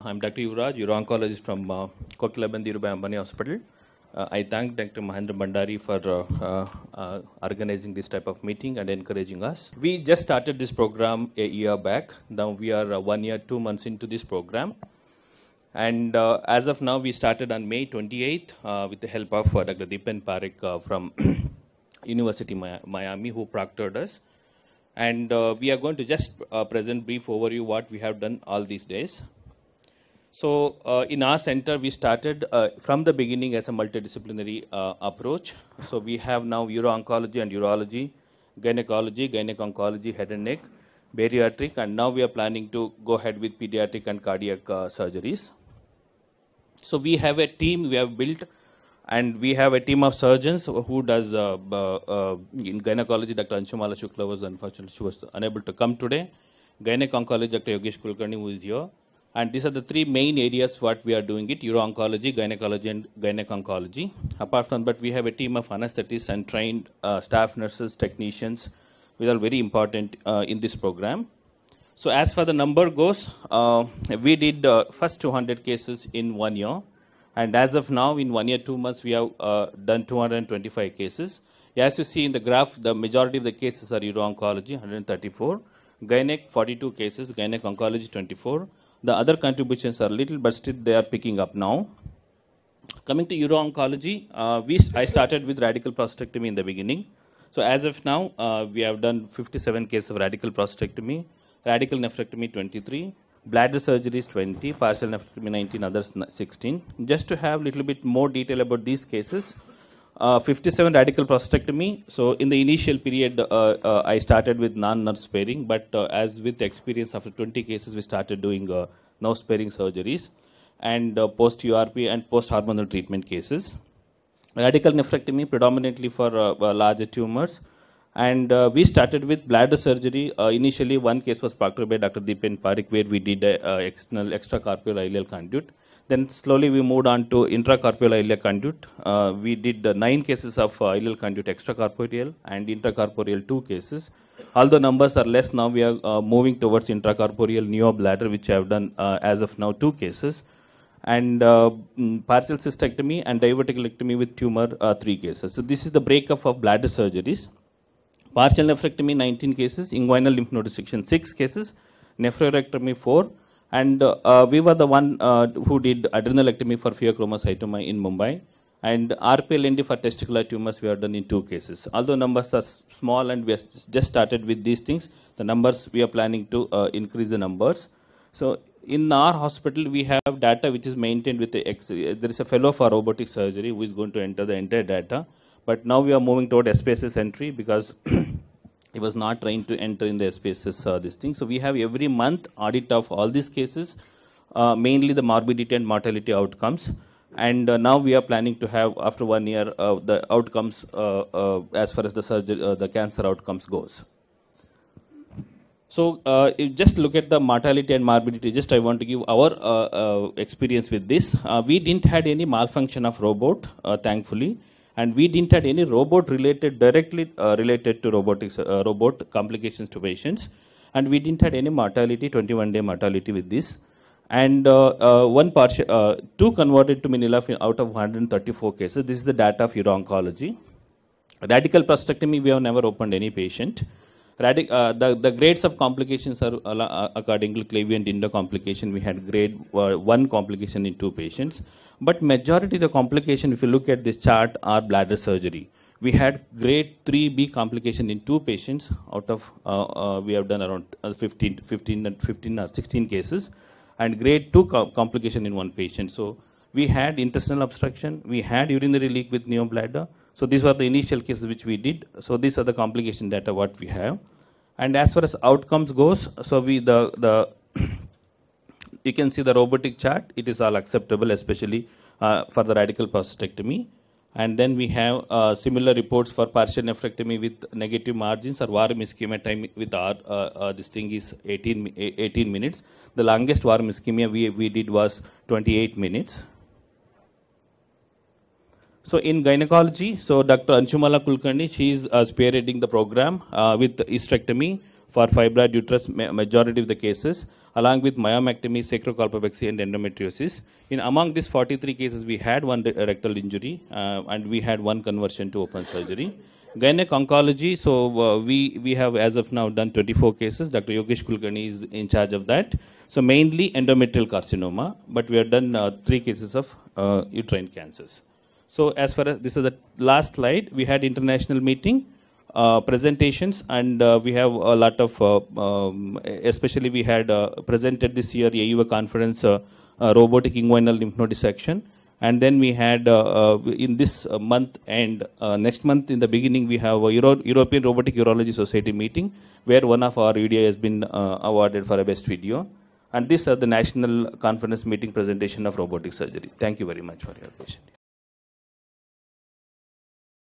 I'm Dr. Yuvaraja, uro-oncologist from Kokilaben, Dhirubhai, Ambani Hospital. I thank Dr. Mahendra Bhandari for organizing this type of meeting and encouraging us. We just started this program a year back. Now we are 1 year, 2 months into this program. And as of now, we started on May 28th with the help of Dr. Deepan Parekh from University Miami, who proctored us. And we are going to just present brief overview what we have done all these days. So in our center, we started from the beginning as a multidisciplinary approach. So we have now uro-oncology and urology, gynecology, gynec-oncology, head and neck, bariatric, and now we are planning to go ahead with pediatric and cardiac surgeries. So we have a team we have built, and we have a team of surgeons who does in gynecology. Dr. Anshumala Shukla was unfortunately, she was unable to come today. Gynec-oncology, Dr. Yogesh Kulkarni, who is here. And these are the three main areas what we are doing it: uro-oncology, gynecology, and gynec-oncology. Apart from that, we have a team of anesthetists and trained staff nurses, technicians, which are very important in this program. So as far the number goes, we did first 200 cases in 1 year. And as of now, in 1 year, 2 months, we have done 225 cases. As you see in the graph, the majority of the cases are uro-oncology, 134. Gynec, 42 cases. Gynec-oncology, 24. The other contributions are little, but still they are picking up now. Coming to uro-oncology, I started with radical prostatectomy in the beginning. So as of now, we have done 57 cases of radical prostatectomy, radical nephrectomy 23, bladder surgeries 20, partial nephrectomy 19, others 16. Just to have a little bit more detail about these cases, 57 radical prostatectomy. So in the initial period, I started with non-nerve sparing, but as with experience after 20 cases, we started doing nerve sparing surgeries and post-URP and post-hormonal treatment cases. Radical nephrectomy predominantly for larger tumors. And we started with bladder surgery. Initially, one case was proctored by Dr. Deepan Parekh, where we did external extracorporeal ileal conduit. Then slowly we moved on to intracorporeal ileal conduit. We did 9 cases of ileal conduit extracorporeal and intracorporeal 2 cases. Although numbers are less now, we are moving towards intracorporeal neobladder, which I have done as of now 2 cases. And partial cystectomy and diverticulectomy with tumor 3 cases. So this is the breakup of bladder surgeries. Partial nephrectomy 19 cases, inguinal lymph node resection 6 cases, nephrorectomy 4, and we were the one who did adrenalectomy for pheochromocytoma in Mumbai, and RPLND for testicular tumors we have done in 2 cases. Although numbers are small and we have just started with these things, the numbers we are planning to increase the numbers. So in our hospital we have data which is maintained with the there is a fellow for robotic surgery who is going to enter the entire data. But now we are moving toward SPSS entry because he was not trained to enter in the SPSS this thing. So we have every month audit of all these cases, mainly the morbidity and mortality outcomes. And now we are planning to have, after 1 year, the outcomes as far as the surgery, the cancer outcomes goes. So just look at the mortality and morbidity. Just I want to give our experience with this. We didn't had any malfunction of robot, thankfully. And we didn't have any robot directly related to robot complications to patients. And we didn't have any mortality, 21-day mortality with this. And 2 converted to Manila out of 134 cases. This is the data of uro-oncology. Radical prostatectomy, we have never opened any patient. The grades of complications are according to Clavy and Dindo complication. We had grade 1 complication in 2 patients. But majority of the complication, if you look at this chart, are bladder surgery. We had grade 3B complication in 2 patients out of, we have done around 15 or 16 cases. And grade 2 complication in 1 patient. So we had intestinal obstruction. We had urinary leak with neobladder. So these were the initial cases which we did. So these are the complication data what we have. And as far as outcomes goes, so you can see the robotic chart. It is all acceptable, especially for the radical prostatectomy. And then we have similar reports for partial nephrectomy with negative margins or warm ischemia time with our this thing is 18 minutes. The longest warm ischemia we did was 28 minutes. So in gynecology, so Dr. Anshumala Kulkarni, she is spearheading the program with hysterectomy for fibroid uterus, majority of the cases, along with myomectomy, sacrocolpopexy, and endometriosis. In among these 43 cases, we had one rectal injury, and we had one conversion to open surgery. Gynec oncology, so we have as of now done 24 cases. Dr. Yogesh Kulkarni is in charge of that. So mainly endometrial carcinoma, but we have done 3 cases of uterine cancers. So as far as this is the last slide, we had international meeting, presentations, and we have a lot of, especially we had presented this year AUA conference, robotic inguinal lymph node dissection. And then we had in this month and next month in the beginning, we have a European Robotic Urology Society meeting, where one of our video has been awarded for a best video. And this is the national conference meeting presentation of robotic surgery. Thank you very much for your attention.